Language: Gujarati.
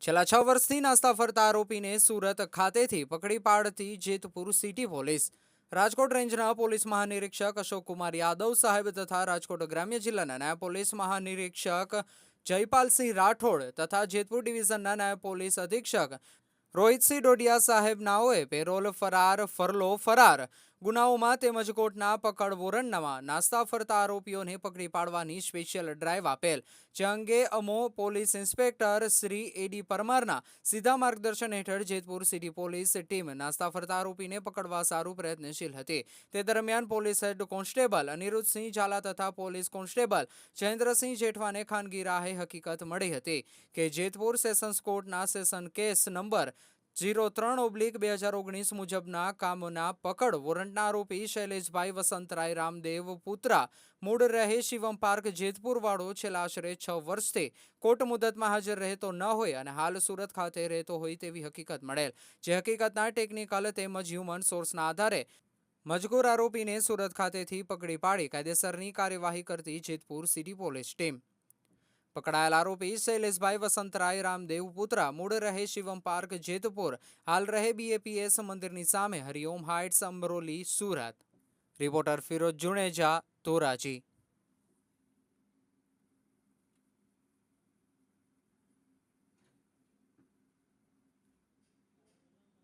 છેલ્લા 6 વર્ષથી નાસ્તા ફરતા આરોપીને સુરત ખાતેથી પકડી પાડતી જેતપુર સિટી પોલીસ. રાજકોટ રેન્જના પોલીસ મહાનિરીક્ષક અશોક કુમાર યાદવ સાહેબ તથા રાજકોટ ગ્રામ્ય જિલ્લાના નાયબ પોલીસ મહાનિરીક્ષક જયપાલસિંહ રાઠોડ તથા જેતપુર ડિવિઝનના નાયબ પોલીસ અધિક્ષક રોહિતસિંહ ડોડિયા સાહેબ નાઓએ પેરોલ ફરલો ફરાર ગુનાઓમાં તેમજ કોર્ટના પકડ વોરંટનામાં નાસ્તા ફરતા આરોપીઓને પકડી પાડવાની સ્પેશિયલ ડ્રાઈવ આપેલ, જે અંગે અમો પોલીસ ઇન્સ્પેક્ટર શ્રી એડી પરમારના સીધા માર્ગદર્શન હેઠળ જેતપુર સિટી પોલીસ ટીમ નાસ્તા ફરતા આરોપીને પકડવા સારું પ્રયત્નશીલ હતી. તે દરમિયાન police head constable Anirudhsinh Jhala તથા પોલીસ કોન્સ્ટેબલ જયેન્દ્રસિંહ જેઠવાને ખાનગી રાહે હકીકત મળી હતી કે જેતપુર સેશન્સ કોર્ટના સેશન કેસ નંબર 03/2019 મુજબના કામના પકડ વોરંટના આરોપી શૈલેષભાઈ વસંતરાય રામદેવ પુત્રા મૂળ રહે શિવમ પાર્ક જેતપુર વાળો છેલ્લા આશરે 6 વર્ષથી કોર્ટ મુદતમાં હાજર રહેતો ન હોય અને હાલ સુરત ખાતે રહેતો હોય તેવી હકીકત મળેલ, જે હકીકતના ટેકનિકલ તેમજ હ્યુમન સોર્સના આધારે મજકૂર આરોપીને સુરત ખાતેથી પકડી પાડી કાયદેસરની કાર્યવાહી કરતી જેતપુર સિટી પોલીસ ટીમ. પકડાયેલ આરોપી શૈલેષભાઈ વસંતરાય રામદેવ પુત્રા મૂળ રહે શિવમ પાર્ક જેતપુર, હાલ રહે BAPS મંદિરની સામે હરિઓમ હાઇટ્સ અમરોલી સુરત. રિપોર્ટર ફિરોજ જુનેજા, ધોરાજી.